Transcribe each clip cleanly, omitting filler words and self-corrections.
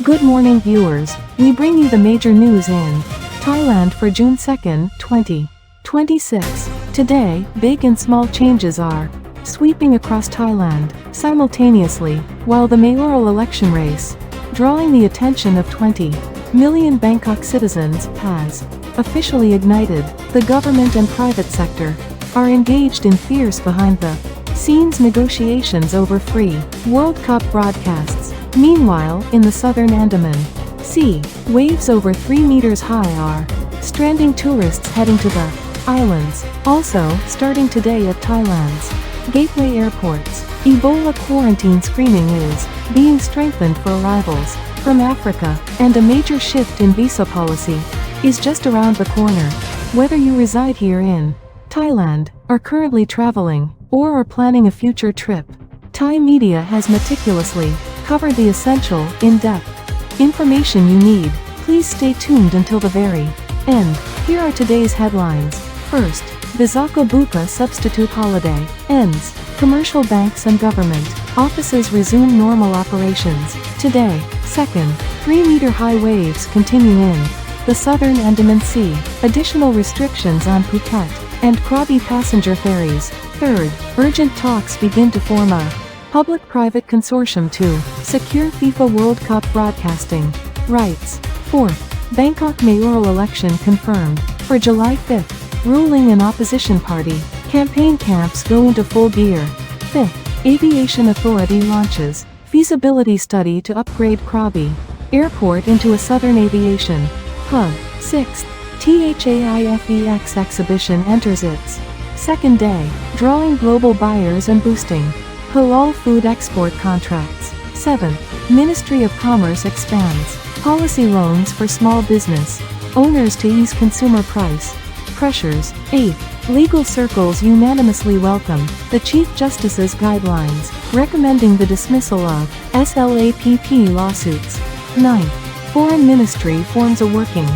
Good morning viewers, we bring you the major news in Thailand for June 2nd, 2026. Today, big and small changes are sweeping across Thailand, simultaneously, while the mayoral election race, drawing the attention of 20 million Bangkok citizens, has officially ignited. The government and private sector are engaged in fierce behind-the-scenes negotiations over free World Cup broadcasts. Meanwhile, in the southern Andaman Sea, waves over 3 meters high are stranding tourists heading to the islands. Also, starting today at Thailand's gateway airports, Ebola quarantine screening is being strengthened for arrivals from Africa, and a major shift in visa policy is just around the corner. Whether you reside here in Thailand, are currently traveling, or are planning a future trip, Thai media has meticulously covered the essential, in-depth information you need. Please stay tuned until the very end. Here are today's headlines. First, Visakha Buka substitute holiday ends. Commercial banks and government offices resume normal operations today. Second, 3-meter high waves continue in the southern Andaman Sea. Additional restrictions on Phuket and Krabi passenger ferries. Third, urgent talks begin to form a public-private consortium to secure FIFA World Cup broadcasting rights. Fourth, Bangkok mayoral election confirmed for July 5th. Ruling and opposition party campaign camps go into full gear. Fifth, Aviation Authority launches feasibility study to upgrade Krabi Airport into a southern aviation hub. Sixth, THAIFEX exhibition enters its second day, drawing global buyers and boosting halal food export contracts. Seventh, Ministry of Commerce expands policy loans for small business owners to ease consumer price pressures. Eighth, legal circles unanimously welcome the Chief Justice's guidelines, recommending the dismissal of SLAPP lawsuits. Ninth, Foreign Ministry forms a working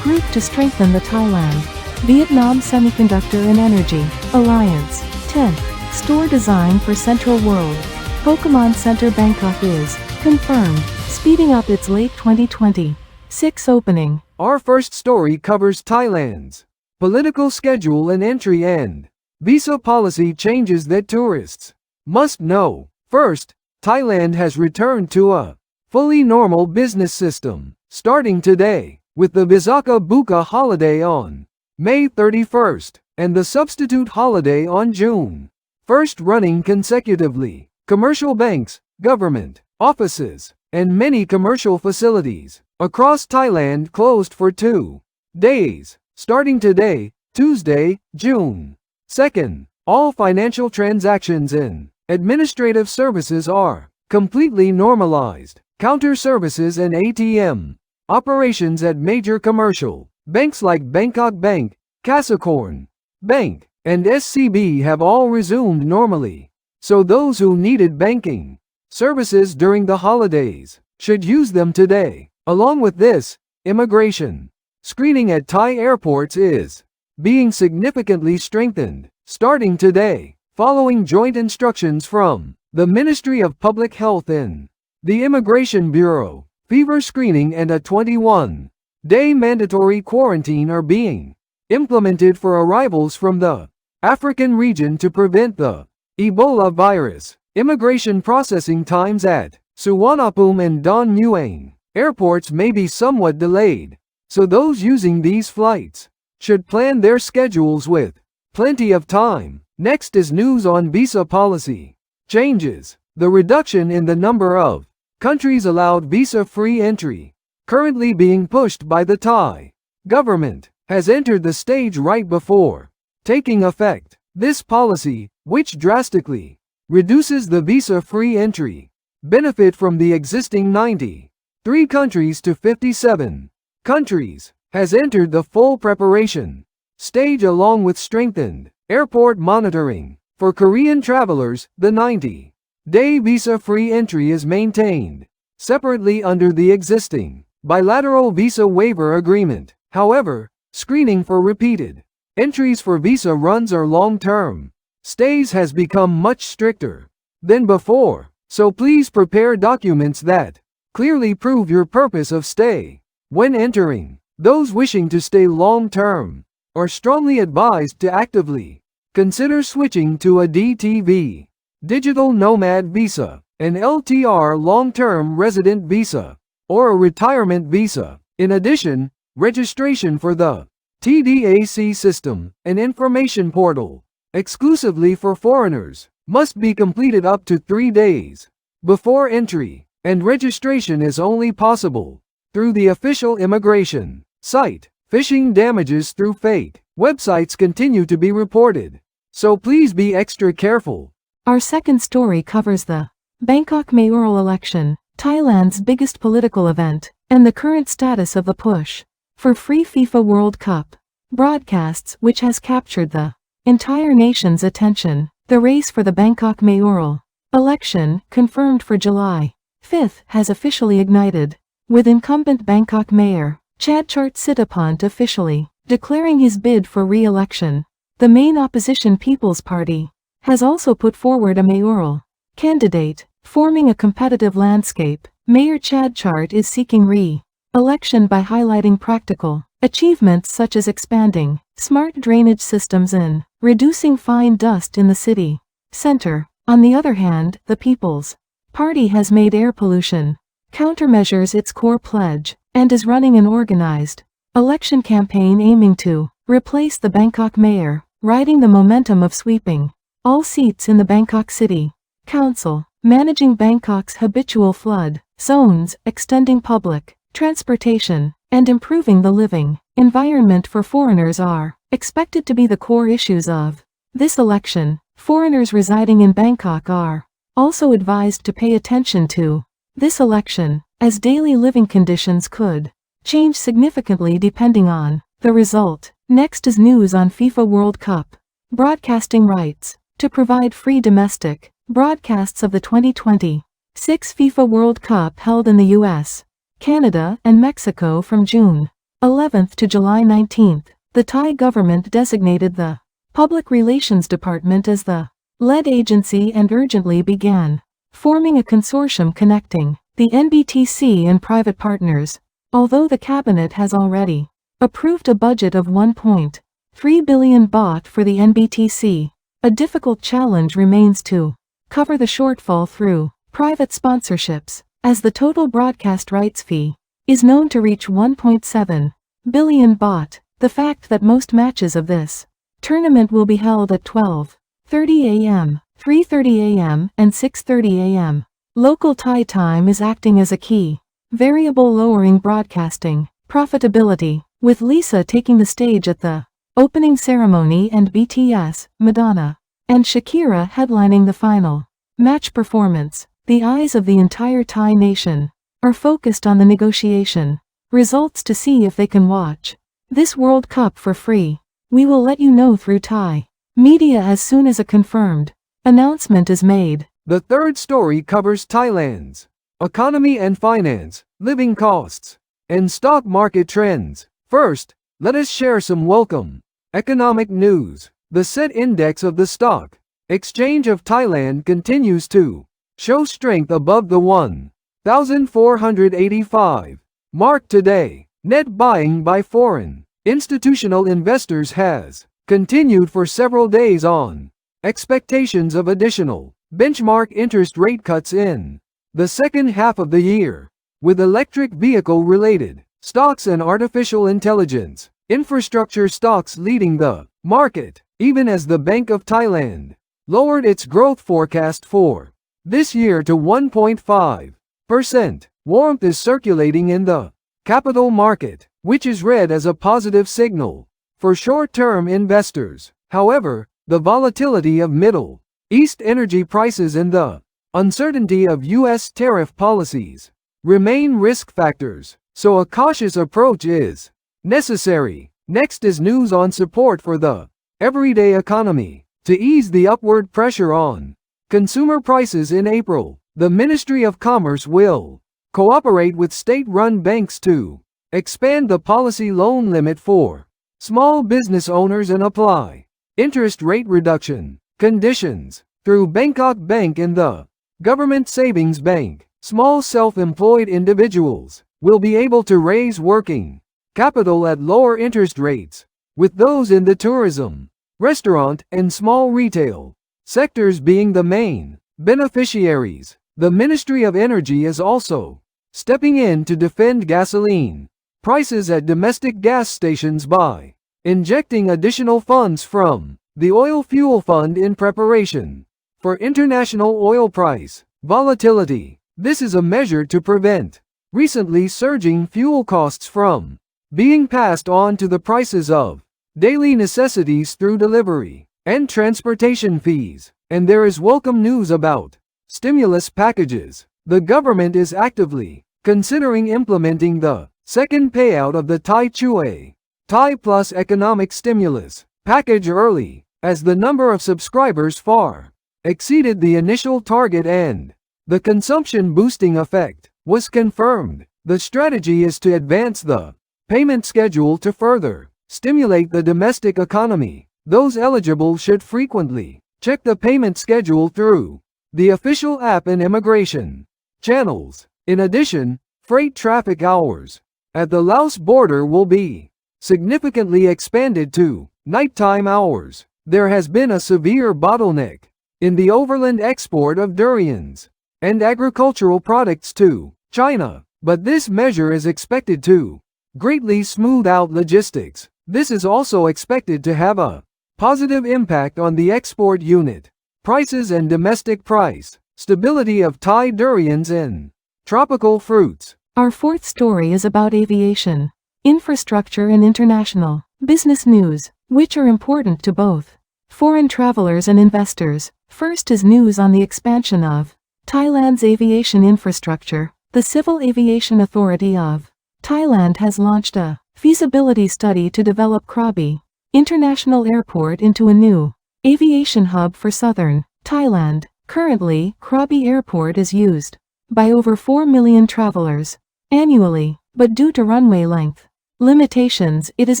group to strengthen the Thailand-Vietnam Semiconductor and Energy Alliance. 10th, store design for Central World Pokemon Center Bangkok is confirmed, speeding up its late 2026 opening. Our first story covers Thailand's political schedule and entry and visa policy changes that tourists must know. First, Thailand has returned to a fully normal business system, starting today, with the Visakha Buka holiday on May 31st, and the substitute holiday on June 1st running consecutively. Commercial banks, government offices, and many commercial facilities across Thailand closed for 2 days. Starting today, Tuesday, June 2nd, all financial transactions and administrative services are completely normalized. Counter services and ATM operations at major commercial banks like Bangkok Bank, Kasikorn Bank, and SCB have all resumed normally. So those who needed banking services during the holidays should use them today. Along with this, immigration screening at Thai airports is being significantly strengthened, starting today, following joint instructions from the Ministry of Public Health and the Immigration Bureau. Fever screening and a 21-day mandatory quarantine are being implemented for arrivals from the African region to prevent the Ebola virus. Immigration processing times at Suvarnabhumi and Don Mueang airports may be somewhat delayed, so those using these flights should plan their schedules with plenty of time. Next is news on visa policy changes. The reduction in the number of countries allowed visa-free entry, currently being pushed by the Thai government, has entered the stage right before taking effect. This policy, which drastically reduces the visa-free entry benefit from the existing 93 countries to 57 countries, has entered the full preparation stage along with strengthened airport monitoring. For Korean travelers, the 90-day visa-free entry is maintained separately under the existing bilateral visa waiver agreement. However, screening for repeated entries for visa runs or long-term stays has become much stricter than before, so please prepare documents that Clearly prove your purpose of stay. When entering, those wishing to stay long-term are strongly advised to actively consider switching to a DTV, Digital Nomad Visa, an LTR long-term resident visa, or a retirement visa. In addition, registration for the TDAC system, an information portal exclusively for foreigners, must be completed up to 3 days before entry, and registration is only possible through the official immigration site. Phishing damages through fake websites continue to be reported, so please be extra careful. Our second story covers the Bangkok mayoral election, Thailand's biggest political event, and the current status of the push for free FIFA World Cup broadcasts, which has captured the entire nation's attention. The race for the Bangkok mayoral election, confirmed for July 5th, has officially ignited, with incumbent Bangkok mayor Chadchart Sitapont officially declaring his bid for re-election. The main opposition People's Party has also put forward a mayoral candidate, forming a competitive landscape. Mayor Chadchart is seeking re-election by highlighting practical achievements such as expanding smart drainage systems and reducing fine dust in the city center. On the other hand, the People's Party has made air pollution countermeasures its core pledge, and is running an organized election campaign aiming to replace the Bangkok mayor, riding the momentum of sweeping all seats in the Bangkok City Council, managing Bangkok's habitual flood zones, extending public transportation, and improving the living environment for foreigners are expected to be the core issues of this election. Foreigners residing in Bangkok are also advised to pay attention to this election, as daily living conditions could change significantly depending on the result. Next is news on FIFA World Cup broadcasting rights to provide free domestic broadcasts of the 2026 FIFA World Cup held in the US, Canada, and Mexico from June 11th to July 19th. The Thai government designated the Public Relations Department as the lead agency and urgently began forming a consortium connecting the NBTC and private partners. Although the cabinet has already approved a budget of 1.3 billion baht for the NBTC, a difficult challenge remains to cover the shortfall through private sponsorships, as the total broadcast rights fee is known to reach 1.7 billion baht. The fact that most matches of this tournament will be held at 12:30 a.m., 3:30 a.m., and 6:30 a.m. local Thai time is acting as a key variable lowering broadcasting profitability, with Lisa taking the stage at the opening ceremony and BTS, Madonna, and Shakira headlining the final match performance. The eyes of the entire Thai nation are focused on the negotiation results to see if they can watch this World Cup for free. We will let you know through Thai media as soon as a confirmed announcement is made. The third story covers Thailand's economy and finance, living costs, and stock market trends. First, let us share some welcome economic news. The set index of the stock exchange of Thailand continues to show strength above the 1,485 mark today. Net buying by foreign institutional investors has continued for several days on expectations of additional benchmark interest rate cuts in the second half of the year, with electric vehicle-related stocks and artificial intelligence infrastructure stocks leading the market, even as the Bank of Thailand lowered its growth forecast for this year to 1.5%. Warmth is circulating in the capital market, which is read as a positive signal for short-term investors. However, the volatility of Middle East energy prices and the uncertainty of U.S. tariff policies remain risk factors, so a cautious approach is necessary. Next is news on support for the everyday economy. To ease the upward pressure on consumer prices in April, the Ministry of Commerce will cooperate with state-run banks to expand the policy loan limit for small business owners and apply interest rate reduction conditions through Bangkok Bank and the Government Savings Bank. Small self-employed individuals will be able to raise working capital at lower interest rates, with those in the tourism, restaurant, and small retail sectors being the main beneficiaries. The Ministry of Energy is also stepping in to defend gasoline prices at domestic gas stations by injecting additional funds from the Oil Fuel Fund in preparation for international oil price volatility. This is a measure to prevent recently surging fuel costs from being passed on to the prices of daily necessities through delivery and transportation fees. And there is welcome news about stimulus packages. The government is actively considering implementing the second payout of the Thai Plus economic stimulus package early, as the number of subscribers far exceeded the initial target and the consumption boosting effect was confirmed. The strategy is to advance the payment schedule to further stimulate the domestic economy. Those eligible should frequently check the payment schedule through the official app and immigration channels. In addition, freight traffic hours at the Laos border will be significantly expanded to nighttime hours. There has been a severe bottleneck in the overland export of durians and agricultural products to China, but this measure is expected to greatly smooth out logistics. This is also expected to have a positive impact on the export unit prices and domestic price stability of Thai durians and tropical fruits. Our fourth story is about aviation, infrastructure and international business news, which are important to both foreign travelers and investors. First is news on the expansion of Thailand's aviation infrastructure. The Civil Aviation Authority of Thailand has launched a feasibility study to develop Krabi International Airport into a new aviation hub for southern Thailand. Currently, Krabi Airport is used by over 4 million travelers annually, but due to runway length limitations, it is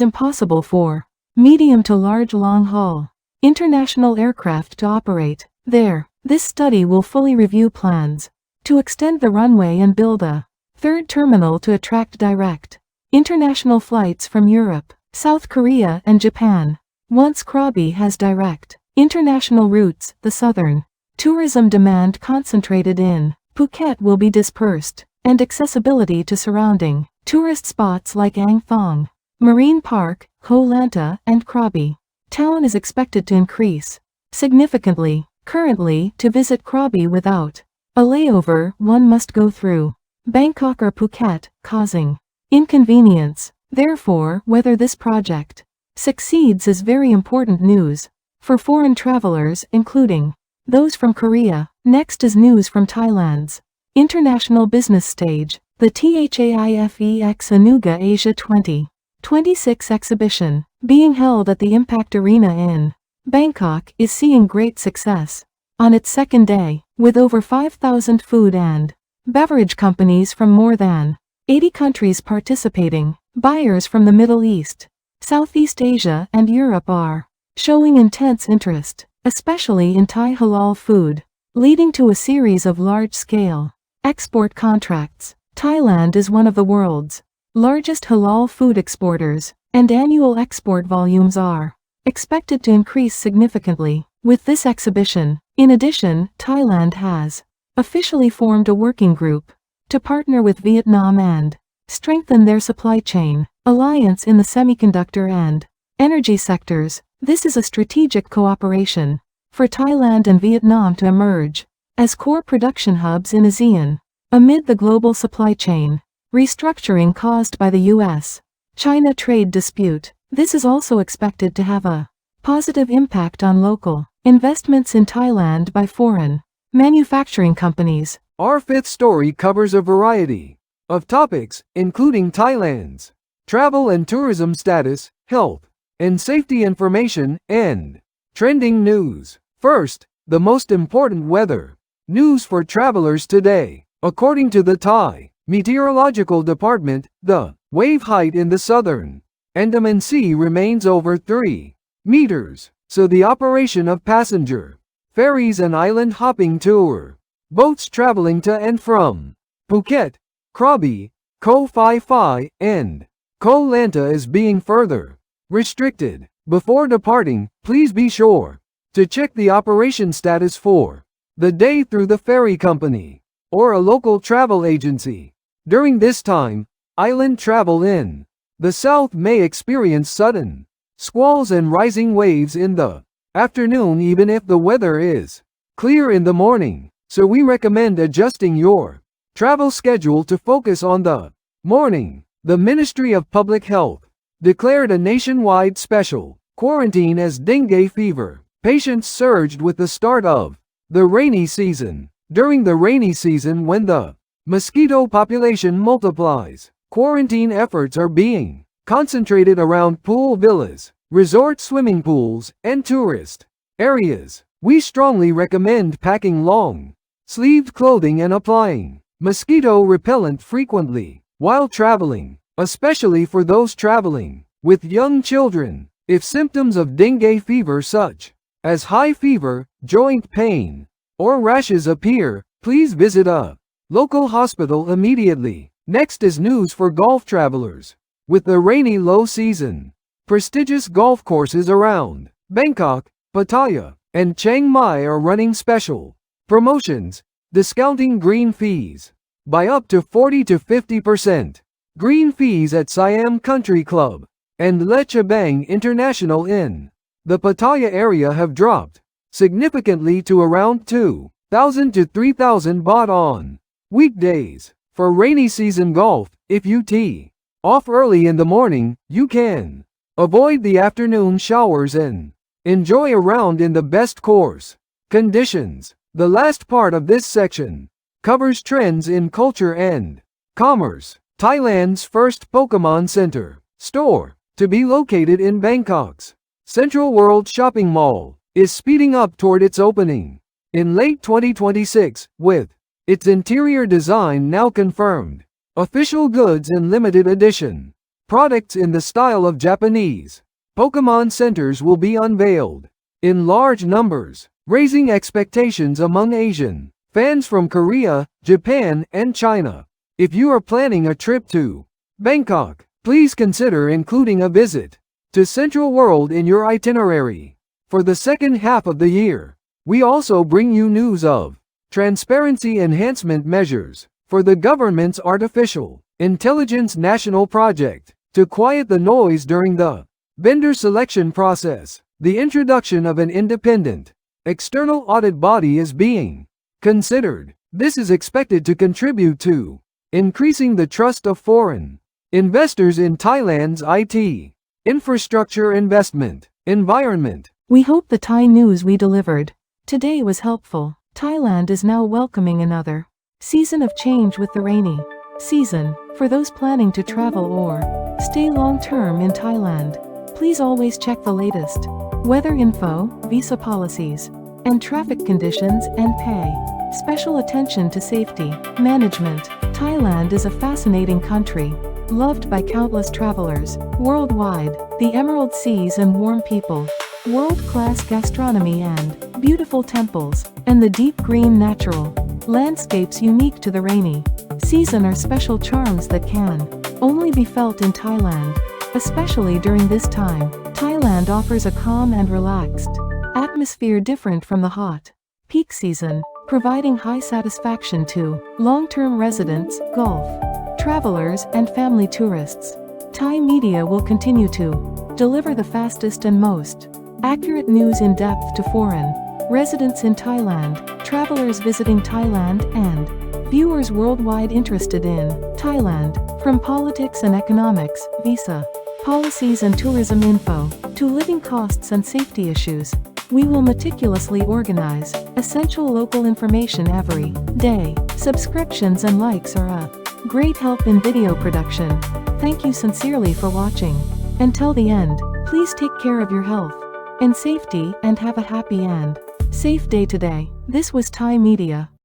impossible for medium to large long-haul international aircraft to operate there. This study will fully review plans to extend the runway and build a third terminal to attract direct international flights from Europe, South Korea and Japan. Once Krabi has direct international routes, the southern tourism demand concentrated in Phuket will be dispersed, and accessibility to surrounding tourist spots like Ang Thong Marine Park, Koh Lanta, and Krabi town is expected to increase significantly. Currently, to visit Krabi without a layover, one must go through Bangkok or Phuket, causing inconvenience. Therefore, whether this project succeeds is very important news for foreign travelers, including those from Korea. Next is news from Thailand's international business stage. The THAIFEX Anuga Asia 2026 exhibition, being held at the Impact Arena in Bangkok, is seeing great success on its second day, with over 5,000 food and beverage companies from more than 80 countries participating. Buyers from the Middle East, Southeast Asia, and Europe are showing intense interest, especially in Thai halal food, leading to a series of large-scale export contracts. Thailand is one of the world's largest halal food exporters, and annual export volumes are expected to increase significantly with this exhibition. In addition, Thailand has officially formed a working group to partner with Vietnam and strengthen their supply chain alliance in the semiconductor and energy sectors. This is a strategic cooperation for Thailand and Vietnam to emerge as core production hubs in ASEAN amid the global supply chain restructuring caused by the US-China trade dispute. This is also expected to have a positive impact on local investments in Thailand by foreign manufacturing companies. Our fifth story covers a variety of topics, including Thailand's travel and tourism status, health and safety information, and trending news. First, the most important weather news for travelers today. According to the Thai Meteorological Department, the wave height in the southern Andaman Sea remains over 3 meters, so the operation of passenger ferries and island hopping tour Boats traveling to and from Phuket, Krabi, Koh Phi Phi, and Koh Lanta is being further restricted. Before departing, please be sure to check the operation status for the day through the ferry company or a local travel agency. During this time, island travel in the south may experience sudden squalls and rising waves in the afternoon even if the weather is clear in the morning, so we recommend adjusting your travel schedule to focus on the morning. The Ministry of Public Health declared a nationwide special quarantine as dengue fever patients surged with the start of the rainy season. During the rainy season, when the mosquito population multiplies, quarantine efforts are being concentrated around pool villas, resort swimming pools, and tourist areas. We strongly recommend packing long-sleeved clothing and applying mosquito repellent frequently while traveling, especially for those traveling with young children. If symptoms of dengue fever such as high fever, joint pain, or rashes appear, please visit a local hospital immediately. Next is news for golf travelers. With the rainy low season, prestigious golf courses around Bangkok, Pattaya, and Chiang Mai are running special promotions, discounting green fees by up to 40 to 50%. Green fees at Siam Country Club and Le Chabang International in the Pattaya area have dropped significantly to around 2,000 to 3,000 baht on weekdays. For rainy season golf, if you tee off early in the morning, you can avoid the afternoon showers and enjoy a round in the best course conditions. The last part of this section covers trends in culture and commerce. Thailand's first Pokemon Center store, to be located in Bangkok's Central World Shopping Mall, is speeding up toward its opening in late 2026, with its interior design now confirmed. Official goods and limited edition products in the style of Japanese Pokemon centers will be unveiled in large numbers, raising expectations among Asian fans from Korea, Japan, and China. If you are planning a trip to Bangkok, please consider including a visit to Central World in your itinerary. For the second half of the year, we also bring you news of transparency enhancement measures for the government's artificial intelligence national project to quiet the noise during the vendor selection process. The introduction of an independent external audit body is being considered. This is expected to contribute to increasing the trust of foreign investors in Thailand's IT infrastructure investment environment. We hope the Thai news we delivered today was helpful. Thailand is now welcoming another season of change with the rainy season. For those planning to travel or stay long-term in Thailand, please always check the latest weather info, visa policies, and traffic conditions, and pay special attention to safety management. Thailand is a fascinating country, loved by countless travelers worldwide. The emerald seas and warm people, world-class gastronomy and beautiful temples, and the deep green natural landscapes unique to the rainy season are special charms that can only be felt in Thailand. Especially during this time, Thailand offers a calm and relaxed atmosphere different from the hot peak season, providing high satisfaction to long-term residents, golf travelers, and family tourists. Thai media will continue to deliver the fastest and most accurate news in depth to foreign residents in Thailand, travelers visiting Thailand, and viewers worldwide interested in Thailand. From politics and economics, visa policies and tourism info, to living costs and safety issues, we will meticulously organize essential local information every day. Subscriptions and likes are a great help in video production. Thank you sincerely for watching until the end. Please take care of your health and safety and have a happy and safe day today. This was Thai Media.